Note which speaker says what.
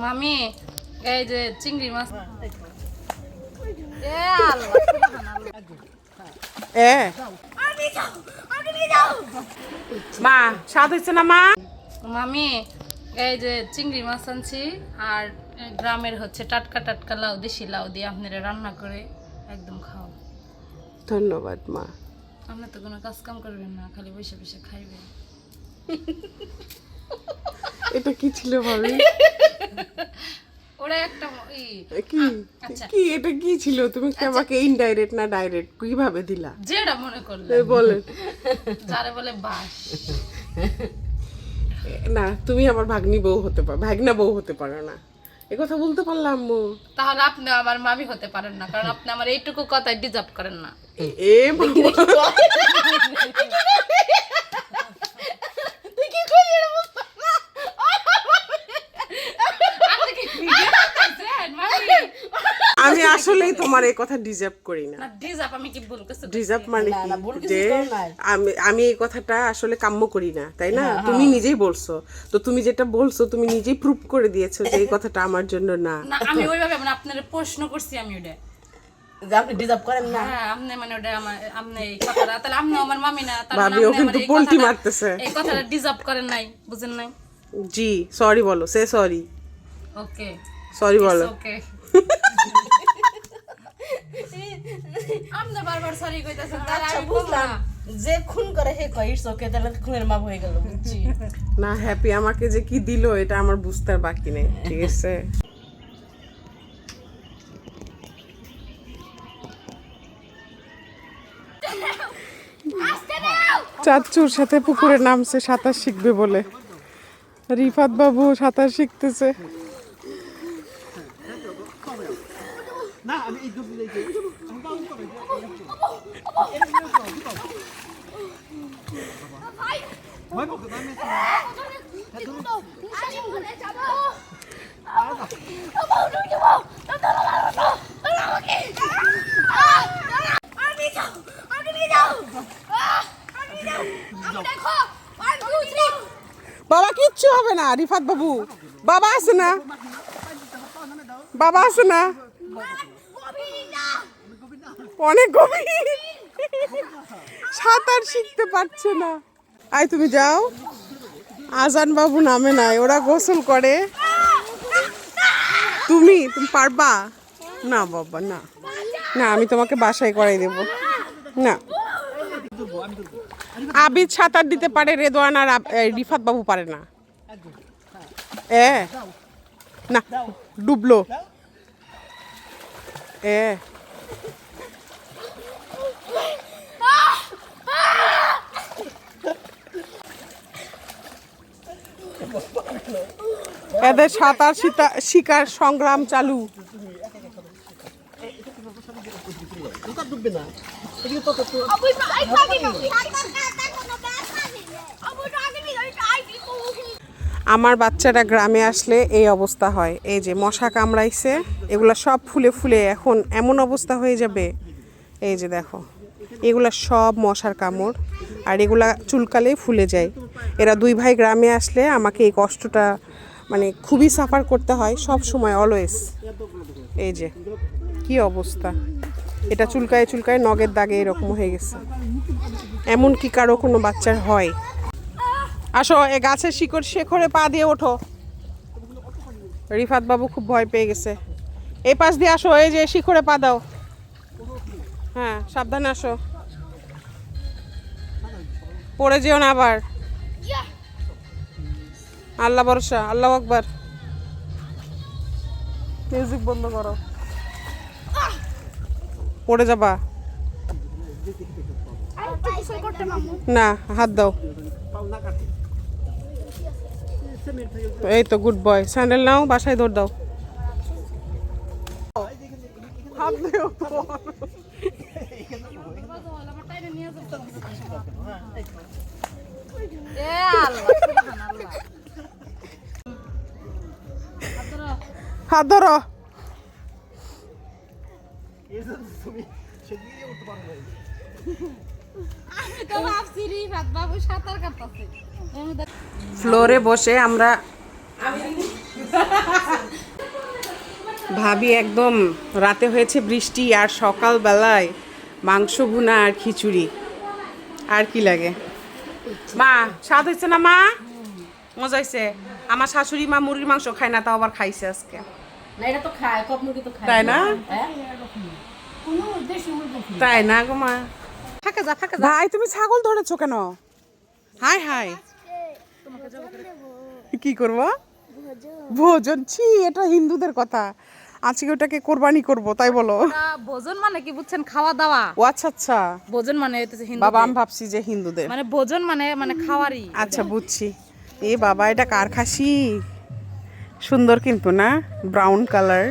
Speaker 1: মামি এই যে চিংড়ি মাছ
Speaker 2: মা স্বাদ হয়েছে না মা?
Speaker 1: মামি এই যে চিংড়ি মাছ আনছি আর গ্রামের হচ্ছে টাটকা টাটকা লাউ, দেশি লাউ দিয়ে আপনারা রান্না করে একদম খাও।
Speaker 2: ধন্যবাদ মা।
Speaker 1: আপনি তো কোনো কাজ কাম করবেন না, খালি বসে বসে খাইবেন।
Speaker 2: এটা কি ছিল ভাবি?
Speaker 1: ওরা একটা
Speaker 2: কি কি এটা কি ছিল? তুমি কি আমাকে ইনডাইরেক্ট না ডাইরেক্ট কিভাবে দিলা?
Speaker 1: যেটা মনে করলে
Speaker 2: বলেন।
Speaker 1: যারে বলে বাস।
Speaker 2: না তুমি আমার ভাগ্নি বউ হতে পারো, ভাগনা বউ হতে পারো না, এ কথা বলতে পারলাম আম্মু?
Speaker 1: তাহলে আপনি আমার মামি হতে পারেন না, কারণ আপনি আমার এইটুকু কথাই ডিজার্ভ করেন না।
Speaker 2: এ বাবা আমি আসলেই তোমার এই কথা ডিজার্ভ করি না।
Speaker 1: ডিজার্ভ আমি কি ভুল করছি?
Speaker 2: ডিজার্ভ মানে কি যে আমি এই কথাটা আসলে কাম্য করি না, তাই না? তুমি নিজেই বলছো, তো তুমি যেটা বলছো তুমি নিজেই প্রুভ করে দিয়েছো যে এই কথাটা আমার জন্য না।
Speaker 1: না আমি ওইভাবে মানে আপনারে প্রশ্ন করছি, আমি ওটা
Speaker 3: যে আপনি ডিজার্ভ করেন না।
Speaker 1: হ্যাঁ আপনি মানে ওটা আমার আপনি এই কথাটা তাহলে আপনি আমার মামি না, তাহলে
Speaker 2: ভাবি ও কিন্তু পোল্টি মারতেছে।
Speaker 1: এই কথাটা ডিজার্ভ করেন নাই, বুঝেন নাই?
Speaker 2: জি সরি বলো, সে সরি।
Speaker 1: ওকে
Speaker 2: সরি বলো।
Speaker 1: ওকে আপনি বারবার সরি কইতাছেন, তাহলে
Speaker 3: আচ্ছা
Speaker 1: আমি
Speaker 3: বুঝলাম,
Speaker 1: বুঝলাম
Speaker 3: যে খুন করে হে কয় ইটস ওকে, তাহলে খুনের মাপ হয়ে গেল, বুঝছি।
Speaker 2: না হ্যাপি আমাকে যে কি দিল এটা আমার বুঝতে আর বাকি নেই, ঠিক আছে? চাচুর সাথে পুকুরে নামছে সাঁতার শিখবে বলে। রিফাত বাবু সাঁতার শিখতেছে। বাবা কিচ্ছু হবে না রিফাত বাবু, বাবা আছে না, বাবা আছে না, অনেক গভীর, সাঁতার শিখতে পারছে না। আয় তুমি যাও, আজান বাবু নামে নাই, ওরা গোসল করে। তুমি পারবা না বাবা? না না আমি তোমাকে বাসায় করাই দেব না। আবিদ সাঁতার দিতে পারে, রেদওয়ান আর রিফাত বাবু পারে না। না ডুবলো। এদের সাঁতার শিকার সংগ্রাম চালু। আমার বাচ্চারা গ্রামে আসলে এই অবস্থা হয়। এই যে মশা কামড়াইছে, এগুলা সব ফুলে ফুলে এখন এমন অবস্থা হয়ে যাবে। এই যে দেখো, এগুলা সব মশার কামড়, আর এগুলা চুলকালেই ফুলে যায়। এরা দুই ভাই গ্রামে আসলে আমাকে এই কষ্টটা মানে খুবই সাফার করতে হয় সব সময়, অলওয়েজ। এই যে কি অবস্থা, এটা চুলকায় চুলকায় নগের দাগে এরকম হয়ে গেছে। এমন কি কারো কোনো বাচ্চার হয়? আসো এ গাছের শেখরে পা দিয়ে ওঠো। রিফাত বাবু খুব ভয় পেয়ে গেছে। এই পাশ দিয়ে আসো, এই যে শিখরে পা দাও। হ্যাঁ সাবধানে আসো, পড়ে যেও না আবার। আল্লাহ ভরসা, আল্লাহু আকবার। মিউজিক বন্ধ করো, পড়ে যাবা না। হাত দাও। এই তো গুড বয়। স্যান্ডেল নাও, বাসায় দৌড় দাও। হাত ধরো। ফ্লোরে বসে আমরা ভাবি একদম রাতে হয়েছে বৃষ্টি আর সকাল বেলায় মাংস ভুনা আর খিচুড়ি, আর কি লাগে? মা স্বাদ হয়েছে না মা? মজা হয়েছে। আমার শাশুড়ি মা মুরগির মাংস খায় না, তাও আবার খাইছে আজকে।
Speaker 3: না এটা তো খায়, কক মুরগি তো খায়।
Speaker 2: তাই না?
Speaker 3: হ্যাঁ?
Speaker 2: তাই না গো মা?
Speaker 3: ফাঁকা যা, ফাঁকা যা।
Speaker 2: ভাই তুমি ছাগল ধরেছো কেন? হাই হাই, কি করবো? ভোজন? ছি, এটা হিন্দুদের কথা। আজকে ওটাকে কোরবানি করব, তাই বলো?
Speaker 1: ভোজন মানে কি বুঝছেন? খাওয়া দাওয়া।
Speaker 2: ও আচ্ছা আচ্ছা,
Speaker 1: ভোজন মানে হইতেছে হিন্দু,
Speaker 2: বাবা আমি ভাবছি যে হিন্দুদের।
Speaker 1: মানে ভোজন মানে মানে খাওয়ারই।
Speaker 2: আচ্ছা বুঝছি। এ বাবা, এটা কার খাসি? সুন্দর কিন্তু না, ব্রাউন কালার।